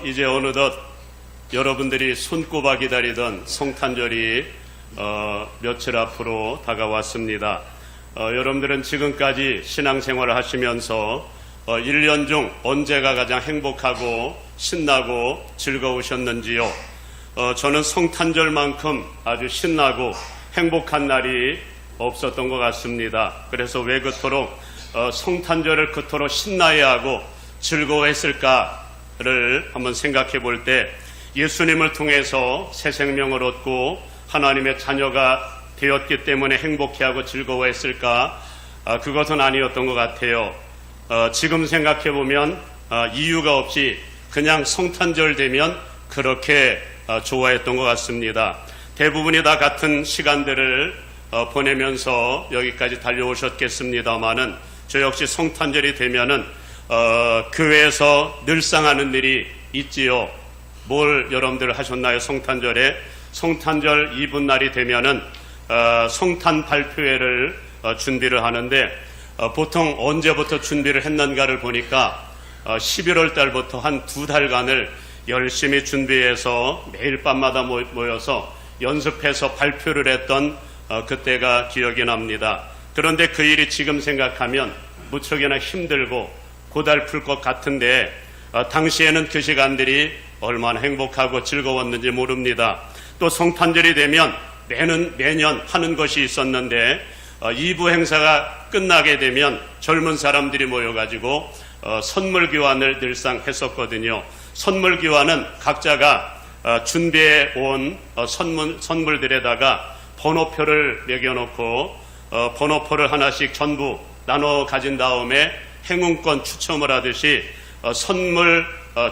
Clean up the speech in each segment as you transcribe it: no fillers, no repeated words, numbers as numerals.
이제 어느덧 여러분들이 손꼽아 기다리던 성탄절이 며칠 앞으로 다가왔습니다. 여러분들은 지금까지 신앙생활을 하시면서 1년 중 언제가 가장 행복하고 신나고 즐거우셨는지요? 저는 성탄절만큼 아주 신나고 행복한 날이 없었던 것 같습니다. 그래서 왜 그토록 성탄절을 그토록 신나야 하고 즐거워했을까를 한번 생각해 볼 때 예수님을 통해서 새 생명을 얻고 하나님의 자녀가 되었기 때문에 행복해하고 즐거워했을까? 그것은 아니었던 것 같아요. 지금 생각해 보면 이유가 없이 그냥 성탄절 되면 그렇게 좋아했던 것 같습니다. 대부분이 다 같은 시간들을 보내면서 여기까지 달려오셨겠습니다마는 저 역시 성탄절이 되면은 교회에서 늘상 하는 일이 있지요. 뭘 여러분들 하셨나요? 성탄절 이브날이 되면은 성탄 발표회를 준비를 하는데 보통 언제부터 준비를 했는가를 보니까 11월 달부터 한 2달간을 열심히 준비해서 매일 밤마다 모여서 연습해서 발표를 했던 그때가 기억이 납니다. 그런데 그 일이 지금 생각하면 무척이나 힘들고 고달플 것 같은데 당시에는 그 시간들이 얼마나 행복하고 즐거웠는지 모릅니다. 또 성탄절이 되면 매년 하는 것이 있었는데 2부 행사가 끝나게 되면 젊은 사람들이 모여가지고 선물 교환을 늘상 했었거든요. 선물 교환은 각자가 준비해 온 선물들에다가 번호표를 매겨놓고 번호표를 하나씩 전부 나눠 가진 다음에 행운권 추첨을 하듯이 선물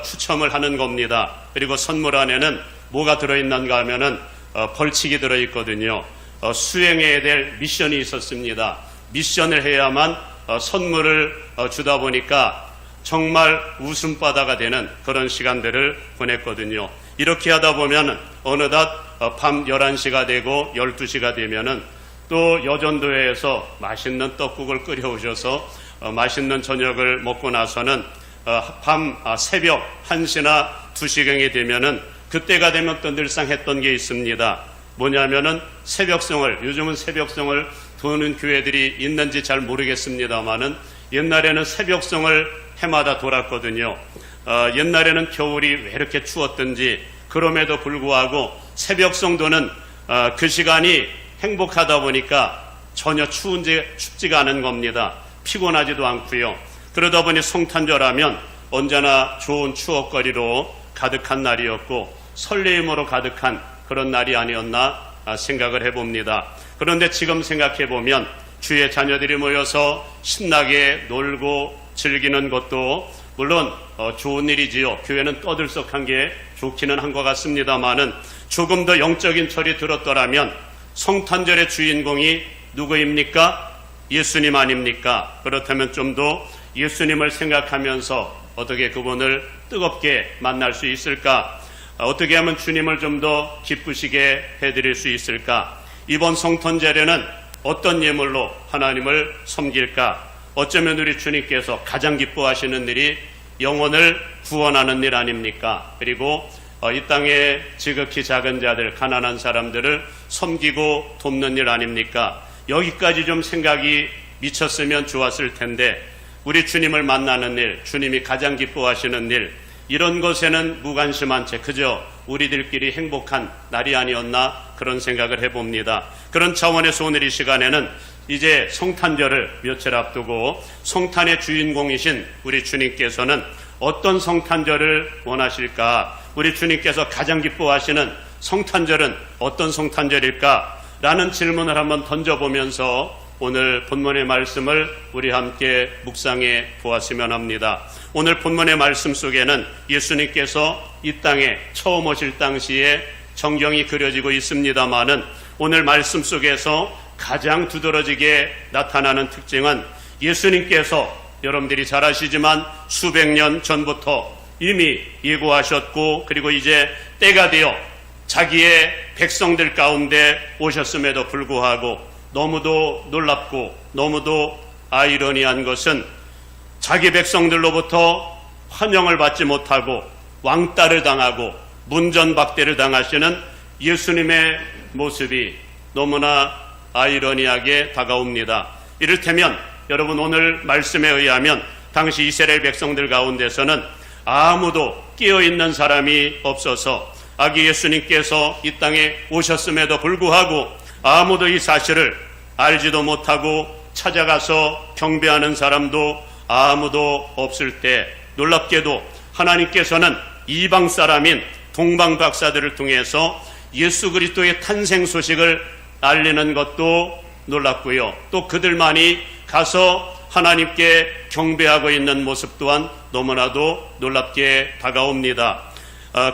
추첨을 하는 겁니다. 그리고 선물 안에는 뭐가 들어있는가 하면은 벌칙이 들어있거든요. 수행해야 될 미션이 있었습니다. 미션을 해야만 선물을 주다 보니까 정말 웃음바다가 되는 그런 시간들을 보냈거든요. 이렇게 하다 보면 어느덧 밤 11시가 되고 12시가 되면은 또 여전도회에서 맛있는 떡국을 끓여오셔서 맛있는 저녁을 먹고 나서는 새벽 1시나 2시경이 되면은 그때가 되면 또 늘상 했던 게 있습니다. 뭐냐면은 새벽성을, 요즘은 새벽성을 도는 교회들이 있는지 잘 모르겠습니다만은 옛날에는 새벽성을 해마다 돌았거든요. 옛날에는 겨울이 왜 이렇게 추웠던지 그럼에도 불구하고 새벽성도는 그 시간이 행복하다 보니까 전혀 춥지가 않은 겁니다. 피곤하지도 않고요. 그러다 보니 성탄절하면 언제나 좋은 추억거리로 가득한 날이었고 설레임으로 가득한 그런 날이 아니었나 생각을 해봅니다. 그런데 지금 생각해보면 주의 자녀들이 모여서 신나게 놀고 즐기는 것도 물론 좋은 일이지요. 교회는 떠들썩한 게 좋기는 한 것 같습니다만은 조금 더 영적인 철이 들었더라면 성탄절의 주인공이 누구입니까? 예수님 아닙니까? 그렇다면 좀 더 예수님을 생각하면서 어떻게 그분을 뜨겁게 만날 수 있을까? 어떻게 하면 주님을 좀 더 기쁘시게 해드릴 수 있을까? 이번 성탄절에는 어떤 예물로 하나님을 섬길까? 어쩌면 우리 주님께서 가장 기뻐하시는 일이 영혼을 구원하는 일 아닙니까? 그리고 이 땅에 지극히 작은 자들, 가난한 사람들을 섬기고 돕는 일 아닙니까? 여기까지 좀 생각이 미쳤으면 좋았을 텐데 우리 주님을 만나는 일, 주님이 가장 기뻐하시는 일, 이런 것에는 무관심한 채 그저 우리들끼리 행복한 날이 아니었나 그런 생각을 해봅니다. 그런 차원에서 오늘 이 시간에는 이제 성탄절을 며칠 앞두고 성탄의 주인공이신 우리 주님께서는 어떤 성탄절을 원하실까? 우리 주님께서 가장 기뻐하시는 성탄절은 어떤 성탄절일까? 라는 질문을 한번 던져보면서 오늘 본문의 말씀을 우리 함께 묵상해 보았으면 합니다. 오늘 본문의 말씀 속에는 예수님께서 이 땅에 처음 오실 당시에 정경이 그려지고 있습니다마는 오늘 말씀 속에서 가장 두드러지게 나타나는 특징은 예수님께서 여러분들이 잘 아시지만 수백 년 전부터 이미 예고하셨고 그리고 이제 때가 되어 자기의 백성들 가운데 오셨음에도 불구하고 너무도 놀랍고 너무도 아이러니한 것은 자기 백성들로부터 환영을 받지 못하고 왕따를 당하고 문전박대를 당하시는 예수님의 모습이 너무나 아이러니하게 다가옵니다. 이를테면 여러분 오늘 말씀에 의하면 당시 이스라엘 백성들 가운데서는 아무도 깨어있는 사람이 없어서 아기 예수님께서 이 땅에 오셨음에도 불구하고 아무도 이 사실을 알지도 못하고 찾아가서 경배하는 사람도 아무도 없을 때 놀랍게도 하나님께서는 이방 사람인 동방 박사들을 통해서 예수 그리스도의 탄생 소식을 알리는 것도 놀랍고요. 또 그들만이 가서 하나님께 경배하고 있는 모습 또한 너무나도 놀랍게 다가옵니다.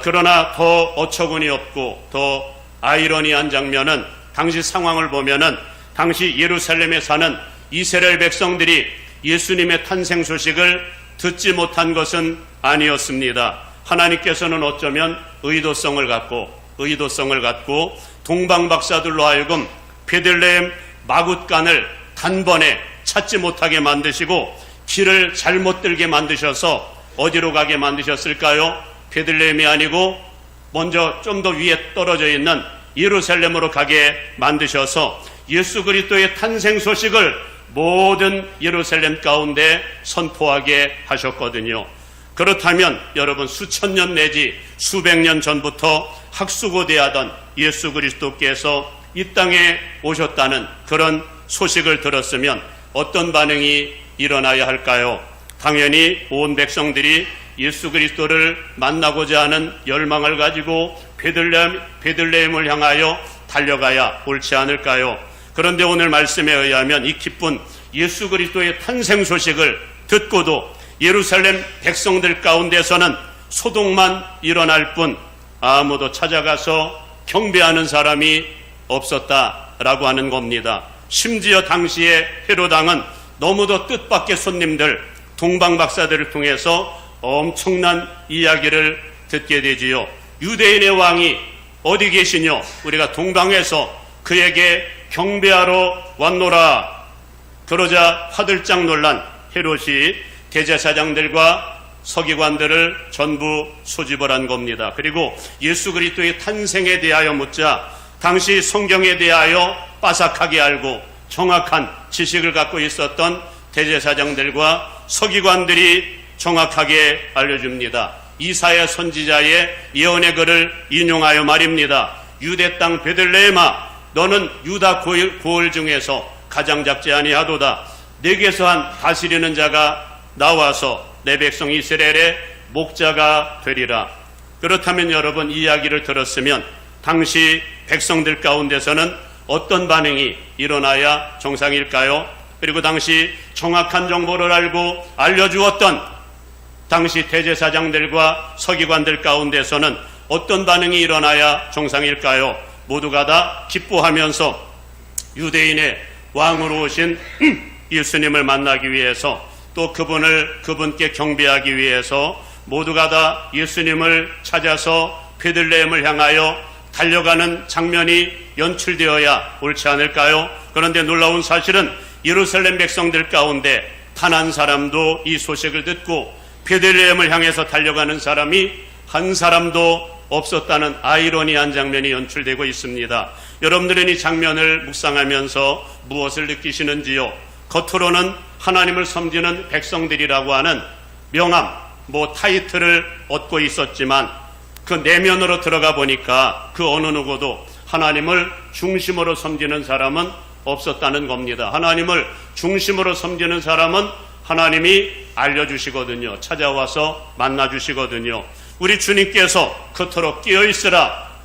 그러나 더 어처구니 없고 더 아이러니한 장면은 당시 상황을 보면은 당시 예루살렘에 사는 이스라엘 백성들이 예수님의 탄생 소식을 듣지 못한 것은 아니었습니다. 하나님께서는 어쩌면 의도성을 갖고 동방 박사들로 하여금 베들레헴 마굿간을 단번에 찾지 못하게 만드시고 길을 잘못 들게 만드셔서 어디로 가게 만드셨을까요? 베들레헴이 아니고 먼저 좀 더 위에 떨어져 있는 예루살렘으로 가게 만드셔서 예수 그리스도의 탄생 소식을 모든 예루살렘 가운데 선포하게 하셨거든요. 그렇다면 여러분 수천 년 내지 수백 년 전부터 학수고대하던 예수 그리스도께서 이 땅에 오셨다는 그런 소식을 들었으면 어떤 반응이 일어나야 할까요? 당연히 온 백성들이 예수 그리스도를 만나고자 하는 열망을 가지고 베들레헴을 향하여 달려가야 옳지 않을까요? 그런데 오늘 말씀에 의하면 이 기쁜 예수 그리스도의 탄생 소식을 듣고도 예루살렘 백성들 가운데서는 소동만 일어날 뿐 아무도 찾아가서 경배하는 사람이 없었다라고 하는 겁니다. 심지어 당시에 헤롯 왕은 너무도 뜻밖의 손님들 동방 박사들을 통해서 엄청난 이야기를 듣게 되지요. 유대인의 왕이 어디 계시뇨? 우리가 동방에서 그에게 경배하러 왔노라. 그러자 화들짝 놀란 헤롯이 대제사장들과 서기관들을 전부 소집을 한 겁니다. 그리고 예수 그리스도의 탄생에 대하여 묻자 당시 성경에 대하여 빠삭하게 알고 정확한 지식을 갖고 있었던 대제사장들과 서기관들이 정확하게 알려줍니다. 이사야 선지자의 예언의 글을 인용하여 말입니다. 유대 땅 베들레헴아, 너는 유다 고을 중에서 가장 작지 아니하도다. 내게서 한 다스리는 자가 나와서 내 백성 이스라엘의 목자가 되리라. 그렇다면 여러분 이야기를 들었으면 당시 백성들 가운데서는 어떤 반응이 일어나야 정상일까요? 그리고 당시 정확한 정보를 알고 알려주었던 당시 대제사장들과 서기관들 가운데서는 어떤 반응이 일어나야 정상일까요? 모두가 다 기뻐하면서 유대인의 왕으로 오신 예수님을 만나기 위해서 또 그분께 경배하기 위해서 모두가 다 예수님을 찾아서 베들레헴을 향하여 달려가는 장면이 연출되어야 옳지 않을까요? 그런데 놀라운 사실은 예루살렘 백성들 가운데 단 한 사람도 이 소식을 듣고 베들레헴을 향해서 달려가는 사람이 한 사람도 없었다는 아이러니한 장면이 연출되고 있습니다. 여러분들은 이 장면을 묵상하면서 무엇을 느끼시는지요? 겉으로는 하나님을 섬기는 백성들이라고 하는 명함, 타이틀을 얻고 있었지만 그 내면으로 들어가 보니까 그 어느 누구도 하나님을 중심으로 섬기는 사람은 없었다는 겁니다. 하나님을 중심으로 섬기는 사람은 하나님이 알려주시거든요. 찾아와서 만나주시거든요. 우리 주님께서 그토록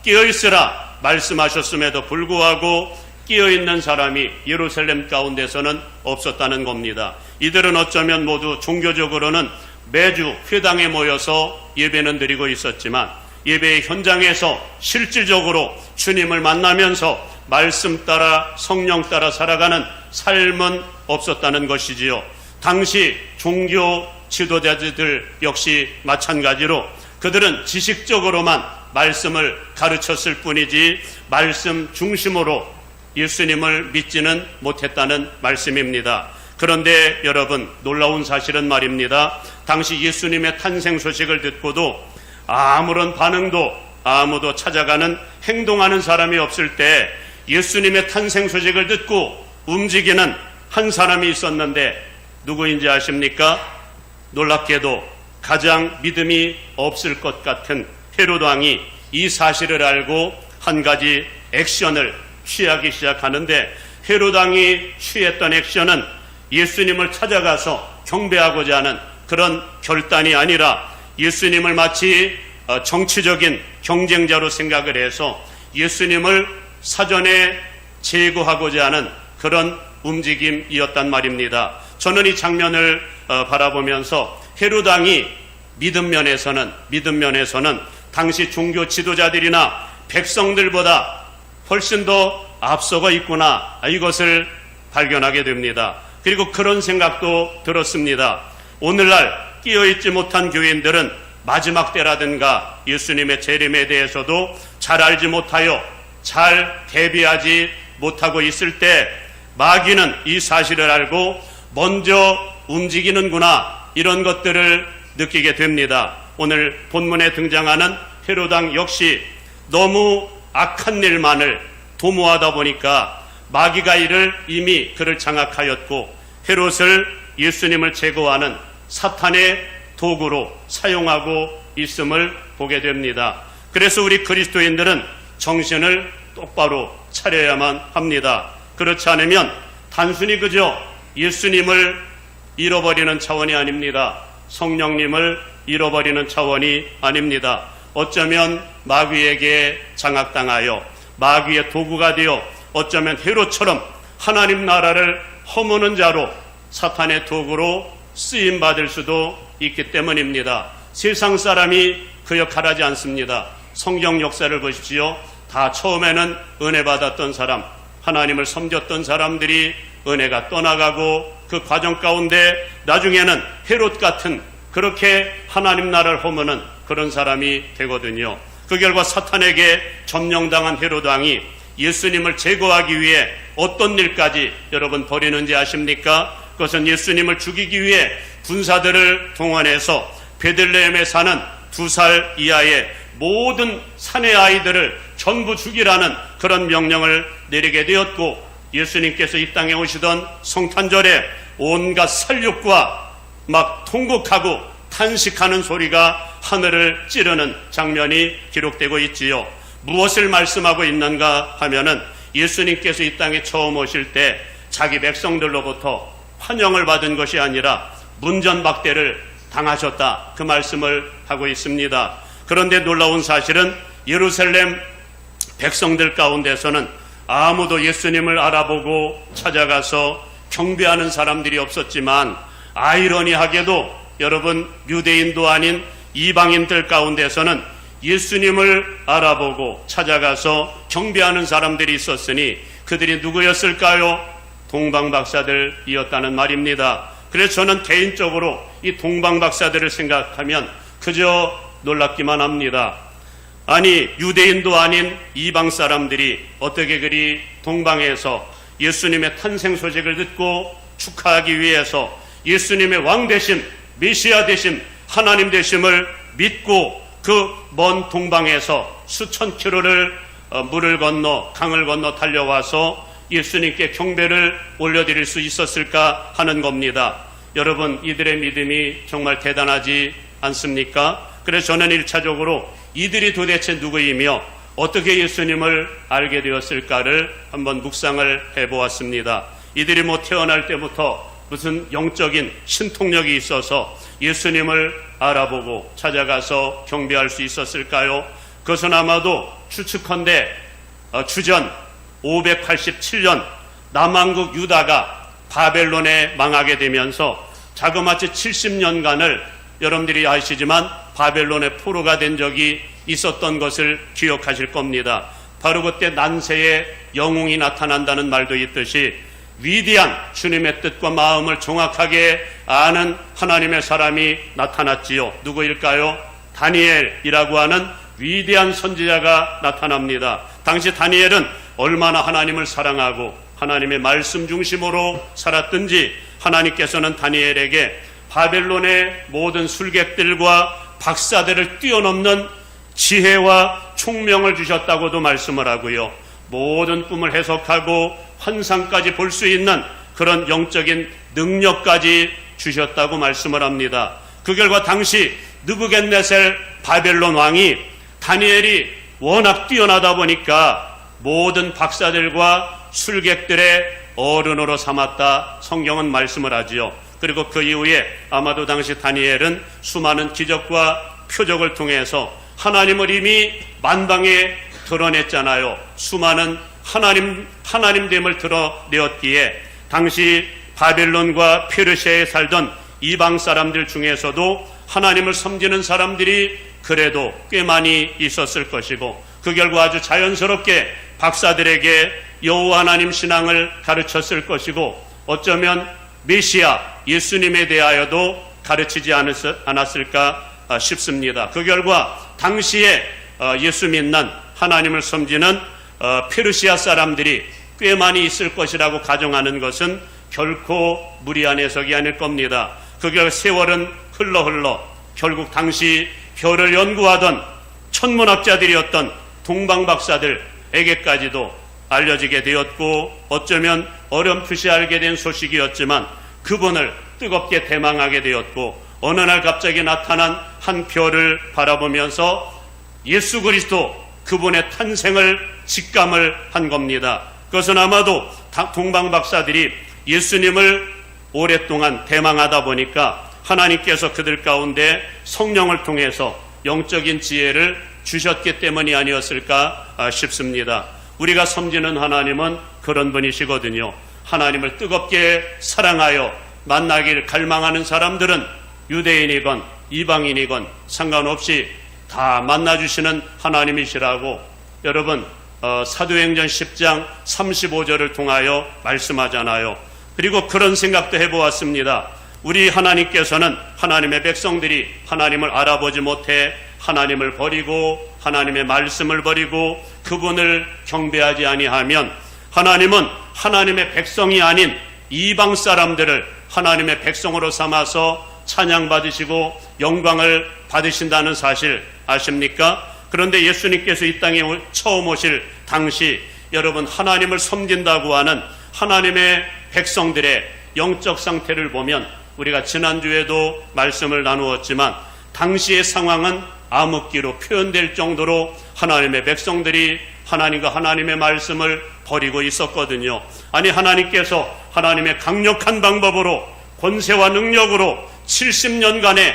깨어있으라 말씀하셨음에도 불구하고 깨어있는 사람이 예루살렘 가운데서는 없었다는 겁니다. 이들은 어쩌면 모두 종교적으로는 매주 회당에 모여서 예배는 드리고 있었지만 예배의 현장에서 실질적으로 주님을 만나면서 말씀 따라 성령 따라 살아가는 삶은 없었다는 것이지요. 당시 종교 지도자들 역시 마찬가지로 그들은 지식적으로만 말씀을 가르쳤을 뿐이지 말씀 중심으로 예수님을 믿지는 못했다는 말씀입니다. 그런데 여러분 놀라운 사실은 말입니다. 당시 예수님의 탄생 소식을 듣고도 아무런 반응도 아무도 찾아가는 행동하는 사람이 없을 때 예수님의 탄생 소식을 듣고 움직이는 한 사람이 있었는데 누구인지 아십니까? 놀랍게도 가장 믿음이 없을 것 같은 헤롯 왕이 이 사실을 알고 한 가지 액션을 취하기 시작하는데, 헤롯 왕이 취했던 액션은 예수님을 찾아가서 경배하고자 하는 그런 결단이 아니라 예수님을 마치 정치적인 경쟁자로 생각을 해서 예수님을 사전에 제거하고자 하는 그런 움직임이었단 말입니다. 저는 이 장면을 바라보면서 헤롯 왕이 믿음 면에서는 당시 종교 지도자들이나 백성들보다 훨씬 더 앞서가 있구나, 이것을 발견하게 됩니다. 그리고 그런 생각도 들었습니다. 오늘날 끼어있지 못한 교인들은 마지막 때라든가 예수님의 재림에 대해서도 잘 알지 못하여 잘 대비하지 못하고 있을 때 마귀는 이 사실을 알고 먼저 움직이는구나, 이런 것들을 느끼게 됩니다. 오늘 본문에 등장하는 헤롯 왕 역시 너무 악한 일만을 도모하다 보니까 마귀가 이미 그를 장악하였고 헤롯을 예수님을 제거하는 사탄의 도구로 사용하고 있음을 보게 됩니다. 그래서 우리 그리스도인들은 정신을 똑바로 차려야만 합니다. 그렇지 않으면 단순히 그저 예수님을 잃어버리는 차원이 아닙니다. 성령님을 잃어버리는 차원이 아닙니다. 어쩌면 마귀에게 장악당하여 마귀의 도구가 되어 어쩌면 헤롯처럼 하나님 나라를 허무는 자로 사탄의 도구로 쓰임받을 수도 있기 때문입니다. 세상 사람이 그 역할을 하지 않습니다. 성경 역사를 보십시오. 다 처음에는 은혜 받았던 사람, 하나님을 섬겼던 사람들이 은혜가 떠나가고 그 과정 가운데 나중에는 헤롯 같은 그렇게 하나님 나라를 허무는 그런 사람이 되거든요. 그 결과 사탄에게 점령당한 헤롯 왕이 예수님을 제거하기 위해 어떤 일까지 여러분 벌이는지 아십니까? 그것은 예수님을 죽이기 위해 군사들을 동원해서 베들레헴에 사는 2살 이하의 모든 사내 아이들을 전부 죽이라는 그런 명령을 내리게 되었고, 예수님께서 이 땅에 오시던 성탄절에 온갖 살육과 막 통곡하고 탄식하는 소리가 하늘을 찌르는 장면이 기록되고 있지요. 무엇을 말씀하고 있는가 하면은 예수님께서 이 땅에 처음 오실 때 자기 백성들로부터 환영을 받은 것이 아니라 문전박대를 당하셨다, 그 말씀을 하고 있습니다. 그런데 놀라운 사실은 예루살렘 백성들 가운데서는 아무도 예수님을 알아보고 찾아가서 경배하는 사람들이 없었지만, 아이러니하게도 여러분 유대인도 아닌 이방인들 가운데서는 예수님을 알아보고 찾아가서 경배하는 사람들이 있었으니 그들이 누구였을까요? 동방박사들이었다는 말입니다. 그래서 저는 개인적으로 이 동방박사들을 생각하면 그저 놀랍기만 합니다. 아니, 유대인도 아닌 이방 사람들이 어떻게 그리 동방에서 예수님의 탄생 소식을 듣고 축하하기 위해서 예수님의 왕 되심, 메시아 되심, 하나님 되심을 믿고 그 먼 동방에서 수천 킬로를 물을 건너 강을 건너 달려와서 예수님께 경배를 올려드릴 수 있었을까 하는 겁니다. 여러분, 이들의 믿음이 정말 대단하지 않습니까? 그래서 저는 1차적으로 이들이 도대체 누구이며 어떻게 예수님을 알게 되었을까를 한번 묵상을 해보았습니다. 이들이 태어날 때부터 무슨 영적인 신통력이 있어서 예수님을 알아보고 찾아가서 경배할 수 있었을까요? 그것은 아마도 추측컨대 주전 587년 남왕국 유다가 바벨론에 망하게 되면서 자그마치 70년간을 여러분들이 아시지만 바벨론의 포로가 된 적이 있었던 것을 기억하실 겁니다. 바로 그때 난세의 영웅이 나타난다는 말도 있듯이 위대한 주님의 뜻과 마음을 정확하게 아는 하나님의 사람이 나타났지요. 누구일까요? 다니엘이라고 하는 위대한 선지자가 나타납니다. 당시 다니엘은 얼마나 하나님을 사랑하고 하나님의 말씀 중심으로 살았든지 하나님께서는 다니엘에게 바벨론의 모든 술객들과 박사들을 뛰어넘는 지혜와 총명을 주셨다고도 말씀을 하고요. 모든 꿈을 해석하고 환상까지 볼 수 있는 그런 영적인 능력까지 주셨다고 말씀을 합니다. 그 결과 당시 느부갓네살 바벨론 왕이 다니엘이 워낙 뛰어나다 보니까 모든 박사들과 술객들의 어른으로 삼았다, 성경은 말씀을 하지요. 그리고 그 이후에 아마도 당시 다니엘은 수많은 기적과 표적을 통해서 하나님을 이미 만방에 드러냈잖아요. 수많은 하나님됨을 드러내었기에 당시 바벨론과 페르시아에 살던 이방 사람들 중에서도 하나님을 섬기는 사람들이 그래도 꽤 많이 있었을 것이고, 그 결과 아주 자연스럽게 박사들에게 여호와 하나님 신앙을 가르쳤을 것이고, 어쩌면 메시아 예수님에 대하여도 가르치지 않았을까 싶습니다. 그 결과 당시에 예수 믿는 하나님을 섬기는 페르시아 사람들이 꽤 많이 있을 것이라고 가정하는 것은 결코 무리한 해석이 아닐 겁니다. 그 결과 세월은 흘러 결국 당시 별을 연구하던 천문학자들이었던 동방박사들에게까지도 알려지게 되었고, 어쩌면 어렴풋이 알게 된 소식이었지만 그분을 뜨겁게 대망하게 되었고, 어느 날 갑자기 나타난 한 별을 바라보면서 예수 그리스도 그분의 탄생을 직감을 한 겁니다. 그것은 아마도 동방박사들이 예수님을 오랫동안 대망하다 보니까 하나님께서 그들 가운데 성령을 통해서 영적인 지혜를 주셨기 때문이 아니었을까 싶습니다. 우리가 섬기는 하나님은 그런 분이시거든요. 하나님을 뜨겁게 사랑하여 만나기를 갈망하는 사람들은 유대인이건 이방인이건 상관없이 다 만나주시는 하나님이시라고 여러분 사도행전 10장 35절을 통하여 말씀하잖아요. 그리고 그런 생각도 해보았습니다. 우리 하나님께서는 하나님의 백성들이 하나님을 알아보지 못해 하나님을 버리고 하나님의 말씀을 버리고 그분을 경배하지 아니하면 하나님은 하나님의 백성이 아닌 이방 사람들을 하나님의 백성으로 삼아서 찬양받으시고 영광을 받으신다는 사실 아십니까? 그런데 예수님께서 이 땅에 처음 오실 당시 여러분 하나님을 섬긴다고 하는 하나님의 백성들의 영적 상태를 보면 우리가 지난주에도 말씀을 나누었지만 당시의 상황은 암흑기로 표현될 정도로 하나님의 백성들이 하나님과 하나님의 말씀을 버리고 있었거든요. 아니 하나님께서 하나님의 강력한 방법으로 권세와 능력으로 70년간의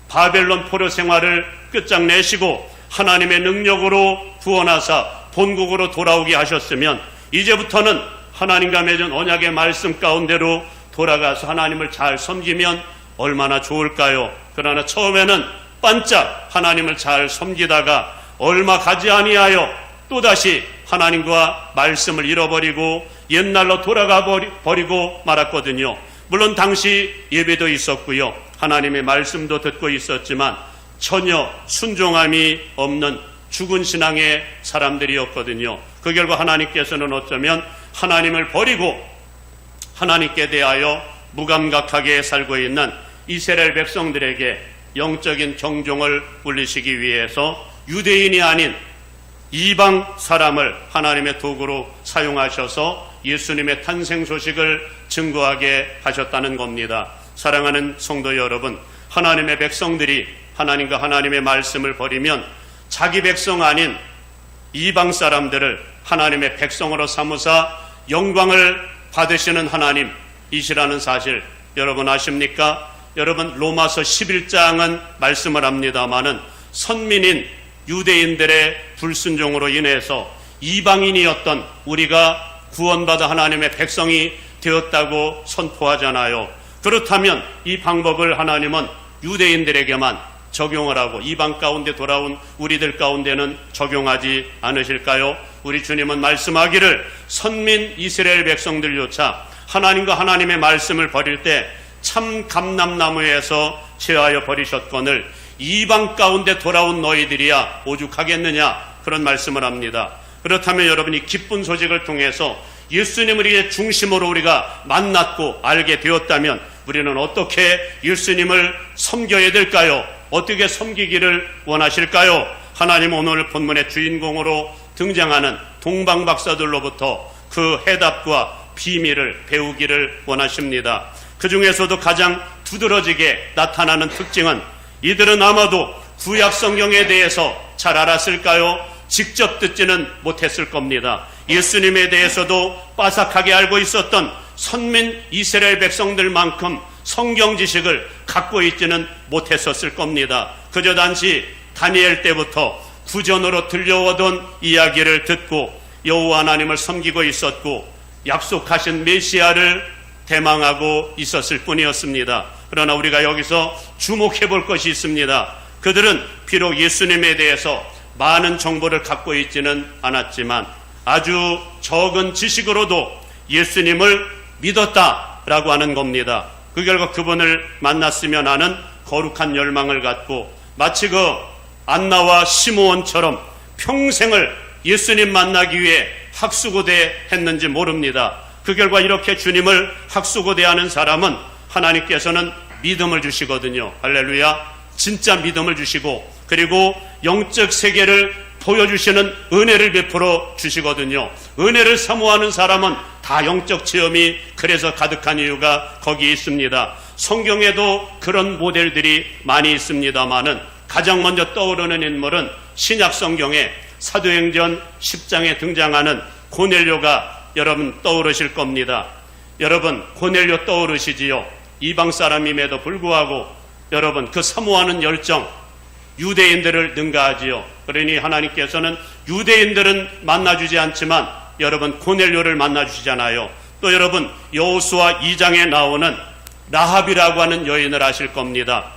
바벨론 포로 생활을 끝장내시고 하나님의 능력으로 구원하사 본국으로 돌아오게 하셨으면 이제부터는 하나님과 맺은 언약의 말씀 가운데로 돌아가서 하나님을 잘 섬기면 얼마나 좋을까요? 그러나 처음에는 반짝 하나님을 잘 섬기다가 얼마 가지 아니하여 또다시 하나님과 말씀을 잃어버리고 옛날로 돌아가 버리고 말았거든요. 물론 당시 예배도 있었고요. 하나님의 말씀도 듣고 있었지만 전혀 순종함이 없는 죽은 신앙의 사람들이었거든요. 그 결과 하나님께서는 어쩌면 하나님을 버리고 하나님께 대하여 무감각하게 살고 있는 이스라엘 백성들에게 영적인 경종을 울리시기 위해서 유대인이 아닌 이방 사람을 하나님의 도구로 사용하셔서 예수님의 탄생 소식을 증거하게 하셨다는 겁니다. 사랑하는 성도 여러분, 하나님의 백성들이 하나님과 하나님의 말씀을 버리면 자기 백성 아닌 이방 사람들을 하나님의 백성으로 삼으사 영광을 받으시는 하나님이시라는 사실 여러분 아십니까? 여러분 로마서 11장은 말씀을 합니다마는 선민인 유대인들의 불순종으로 인해서 이방인이었던 우리가 구원받아 하나님의 백성이 되었다고 선포하잖아요. 그렇다면 이 방법을 하나님은 유대인들에게만 적용을 하고 이방 가운데 돌아온 우리들 가운데는 적용하지 않으실까요? 우리 주님은 말씀하기를 선민 이스라엘 백성들조차 하나님과 하나님의 말씀을 버릴 때 참 감람나무에서 제하여 버리셨거늘 이방 가운데 돌아온 너희들이야 오죽하겠느냐 그런 말씀을 합니다. 그렇다면 여러분이 기쁜 소식을 통해서 예수님을 이제 중심으로 우리가 만났고 알게 되었다면 우리는 어떻게 예수님을 섬겨야 될까요? 어떻게 섬기기를 원하실까요? 하나님 오늘 본문의 주인공으로 등장하는 동방박사들로부터 그 해답과 비밀을 배우기를 원하십니다. 그 중에서도 가장 두드러지게 나타나는 특징은 이들은 아마도 구약 성경에 대해서 잘 알았을까요? 직접 듣지는 못했을 겁니다. 예수님에 대해서도 빠삭하게 알고 있었던 선민 이스라엘 백성들만큼 성경 지식을 갖고 있지는 못했었을 겁니다. 그저 단지 다니엘 때부터 구전으로 들려오던 이야기를 듣고 여호와 하나님을 섬기고 있었고 약속하신 메시아를 대망하고 있었을 뿐이었습니다. 그러나 우리가 여기서 주목해 볼 것이 있습니다. 그들은 비록 예수님에 대해서 많은 정보를 갖고 있지는 않았지만 아주 적은 지식으로도 예수님을 믿었다라고 하는 겁니다. 그 결과 그분을 만났으면 하는 거룩한 열망을 갖고 마치 그 안나와 시므온처럼 평생을 예수님 만나기 위해 학수고대 했는지 모릅니다. 그 결과 이렇게 주님을 학수고대하는 사람은 하나님께서는 믿음을 주시거든요. 할렐루야. 진짜 믿음을 주시고 그리고 영적 세계를 보여주시는 은혜를 베풀어 주시거든요. 은혜를 사모하는 사람은 다 영적 체험이 그래서 가득한 이유가 거기에 있습니다. 성경에도 그런 모델들이 많이 있습니다만은 가장 먼저 떠오르는 인물은 신약 성경에 사도행전 10장에 등장하는 고넬료가 여러분 떠오르실 겁니다. 여러분 고넬료 떠오르시지요? 이방 사람임에도 불구하고 여러분 그 사모하는 열정 유대인들을 능가하지요. 그러니 하나님께서는 유대인들은 만나주지 않지만 여러분 고넬료를 만나주시잖아요. 또 여러분 여호수아 2장에 나오는 라합이라고 하는 여인을 아실 겁니다.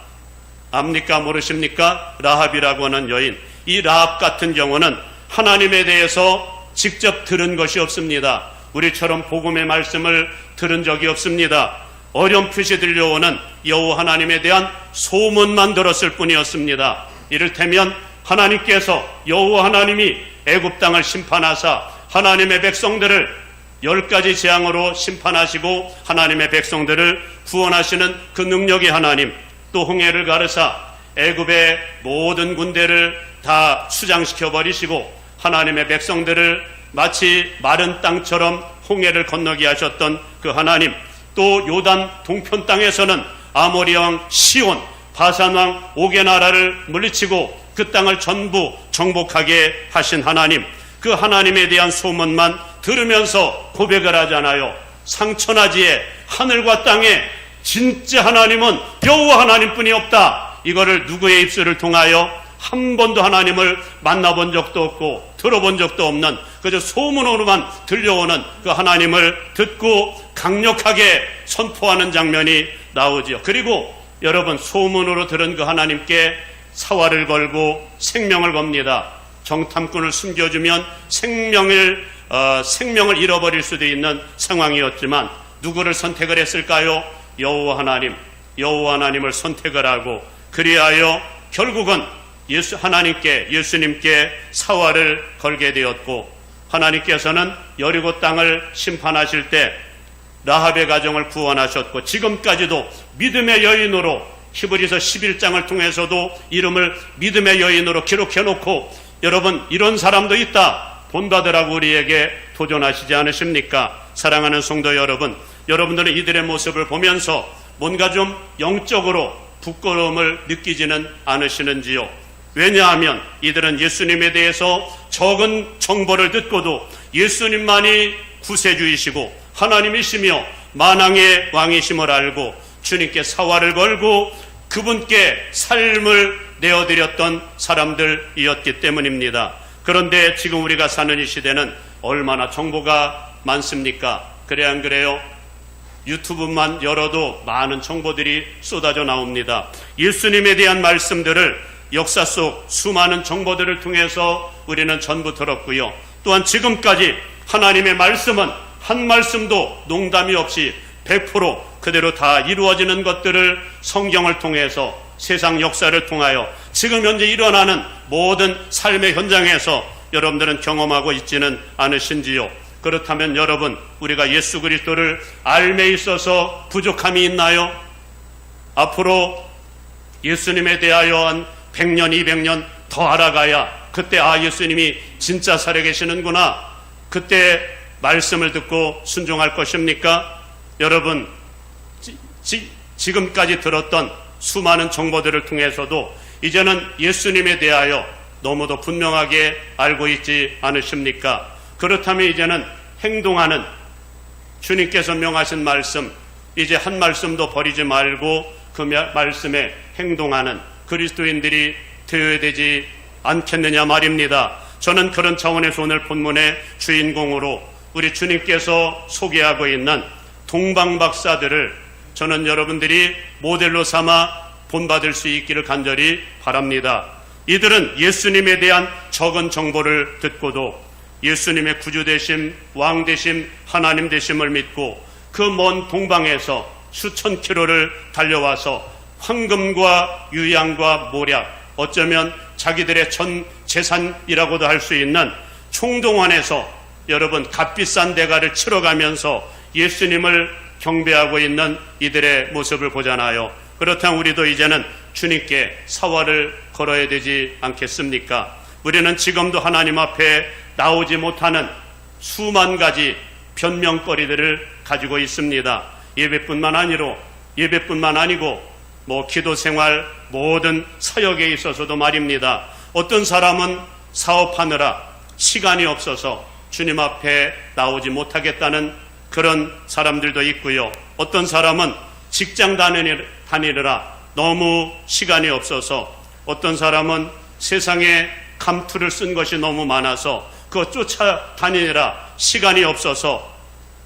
압니까? 모르십니까? 라합이라고 하는 여인. 이 라합 같은 경우는 하나님에 대해서 직접 들은 것이 없습니다. 우리처럼 복음의 말씀을 들은 적이 없습니다. 어렴풋이 들려오는 여호와 하나님에 대한 소문만 들었을 뿐이었습니다. 이를테면 하나님께서 여호와 하나님이 애굽 땅을 심판하사 하나님의 백성들을 10가지 재앙으로 심판하시고 하나님의 백성들을 구원하시는 그 능력의 하나님, 또 홍해를 가르사 애굽의 모든 군대를 다 수장시켜 버리시고 하나님의 백성들을 마치 마른 땅처럼 홍해를 건너게 하셨던 그 하나님, 또 요단 동편 땅에서는 아모리 왕 시온, 바산 왕 옥의 나라를 물리치고 그 땅을 전부 정복하게 하신 하나님, 그 하나님에 대한 소문만 들으면서 고백을 하잖아요. 상천하지에 하늘과 땅에 진짜 하나님은 여호와 하나님뿐이 없다. 이거를 누구의 입술을 통하여 한 번도 하나님을 만나본 적도 없고 들어본 적도 없는 그저 소문으로만 들려오는 그 하나님을 듣고 강력하게 선포하는 장면이 나오지요. 그리고 여러분 소문으로 들은 그 하나님께 사활을 걸고 생명을 겁니다. 정탐꾼을 숨겨주면 생명을 잃어버릴 수도 있는 상황이었지만 누구를 선택을 했을까요? 여호와 하나님, 여호와 하나님을 선택을 하고 그리하여 결국은 예수님께 사활을 걸게 되었고 하나님께서는 여리고 땅을 심판하실 때 라합의 가정을 구원하셨고 지금까지도 믿음의 여인으로 히브리서 11장을 통해서도 이름을 믿음의 여인으로 기록해놓고 여러분 이런 사람도 있다 본받으라고 우리에게 도전하시지 않으십니까? 사랑하는 성도 여러분, 여러분들은 이들의 모습을 보면서 뭔가 좀 영적으로 부끄러움을 느끼지는 않으시는지요? 왜냐하면 이들은 예수님에 대해서 적은 정보를 듣고도 예수님만이 구세주이시고 하나님이시며 만왕의 왕이심을 알고 주님께 사활을 걸고 그분께 삶을 내어드렸던 사람들이었기 때문입니다. 그런데 지금 우리가 사는 이 시대는 얼마나 정보가 많습니까? 그래 안 그래요? 유튜브만 열어도 많은 정보들이 쏟아져 나옵니다. 예수님에 대한 말씀들을 역사 속 수많은 정보들을 통해서 우리는 전부 들었고요. 또한 지금까지 하나님의 말씀은 한 말씀도 농담이 없이 100% 그대로 다 이루어지는 것들을 성경을 통해서 세상 역사를 통하여 지금 현재 일어나는 모든 삶의 현장에서 여러분들은 경험하고 있지는 않으신지요? 그렇다면 여러분, 우리가 예수 그리스도를 알매 있어서 부족함이 있나요? 앞으로 예수님에 대하여 한 100년, 200년 더 알아가야 그때 예수님이 진짜 살아계시는구나, 그때 말씀을 듣고 순종할 것입니까? 여러분, 지금까지 들었던 수많은 정보들을 통해서도 이제는 예수님에 대하여 너무도 분명하게 알고 있지 않으십니까? 그렇다면 이제는 행동하는, 주님께서 명하신 말씀, 이제 한 말씀도 버리지 말고 그 말씀에 행동하는 그리스도인들이 되어야 되지 않겠느냐 말입니다. 저는 그런 차원에서 오늘 본문의 주인공으로 우리 주님께서 소개하고 있는 동방박사들을 저는 여러분들이 모델로 삼아 본받을 수 있기를 간절히 바랍니다. 이들은 예수님에 대한 적은 정보를 듣고도 예수님의 구주 되심, 왕 되심, 하나님 되심을 믿고 그 먼 동방에서 수천 킬로를 달려와서 황금과 유양과 모략, 어쩌면 자기들의 전 재산이라고도 할 수 있는 총동원에서 여러분 값비싼 대가를 치러가면서 예수님을 경배하고 있는 이들의 모습을 보잖아요. 그렇다면 우리도 이제는 주님께 사활을 걸어야 되지 않겠습니까? 우리는 지금도 하나님 앞에 나오지 못하는 수만 가지 변명거리들을 가지고 있습니다. 예배뿐만 아니고 기도 생활, 모든 사역에 있어서도 말입니다. 어떤 사람은 사업하느라 시간이 없어서 주님 앞에 나오지 못하겠다는 그런 사람들도 있고요. 어떤 사람은 직장 다니느라 너무 시간이 없어서, 어떤 사람은 세상에 감투를 쓴 것이 너무 많아서 그거 쫓아다니느라 시간이 없어서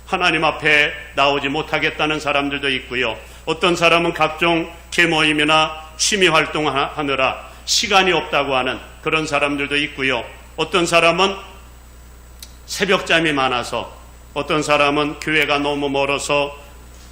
하나님 앞에 나오지 못하겠다는 사람들도 있고요. 어떤 사람은 각종 계모임이나 취미 활동하느라 시간이 없다고 하는 그런 사람들도 있고요. 어떤 사람은 새벽잠이 많아서, 어떤 사람은 교회가 너무 멀어서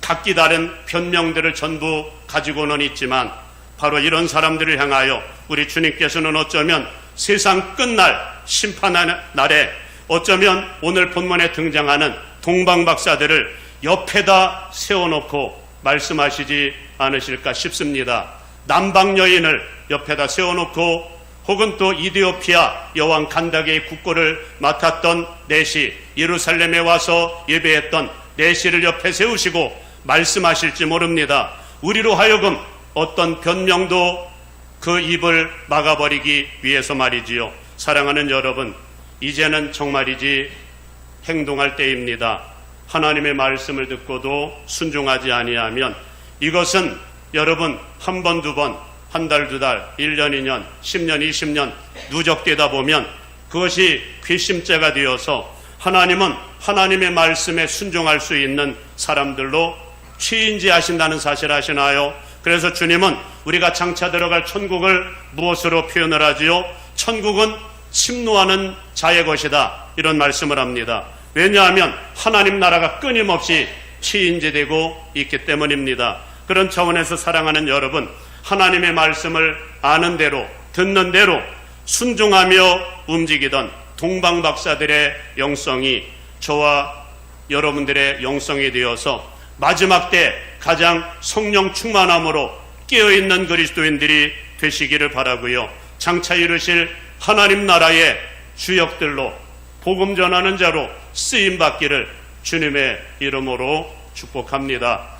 각기 다른 변명들을 전부 가지고는 있지만, 바로 이런 사람들을 향하여 우리 주님께서는 어쩌면 세상 끝날 심판의 날에 어쩌면 오늘 본문에 등장하는 동방박사들을 옆에다 세워놓고 말씀하시지 않으실까 싶습니다. 남방 여인을 옆에다 세워놓고, 혹은 또 이디오피아 여왕 간다게의 국고를 맡았던 내시, 예루살렘에 와서 예배했던 내시를 옆에 세우시고 말씀하실지 모릅니다. 우리로 하여금 어떤 변명도 그 입을 막아버리기 위해서 말이지요. 사랑하는 여러분, 이제는 정말이지 행동할 때입니다. 하나님의 말씀을 듣고도 순종하지 아니하면 이것은 여러분 한 번, 두 번, 한 달, 두 달, 1년, 2년, 10년, 20년 누적되다 보면 그것이 괘씸죄가 되어서 하나님은 하나님의 말씀에 순종할 수 있는 사람들로 취인지하신다는 사실 아시나요? 그래서 주님은 우리가 장차 들어갈 천국을 무엇으로 표현을 하지요? 천국은 침노하는 자의 것이다, 이런 말씀을 합니다. 왜냐하면 하나님 나라가 끊임없이 취인지되고 있기 때문입니다. 그런 차원에서 사랑하는 여러분, 하나님의 말씀을 아는 대로 듣는 대로 순종하며 움직이던 동방박사들의 영성이 저와 여러분들의 영성이 되어서 마지막 때 가장 성령 충만함으로 깨어있는 그리스도인들이 되시기를 바라고요. 장차 이루실 하나님 나라의 주역들로 복음 전하는 자로 쓰임받기를 주님의 이름으로 축복합니다.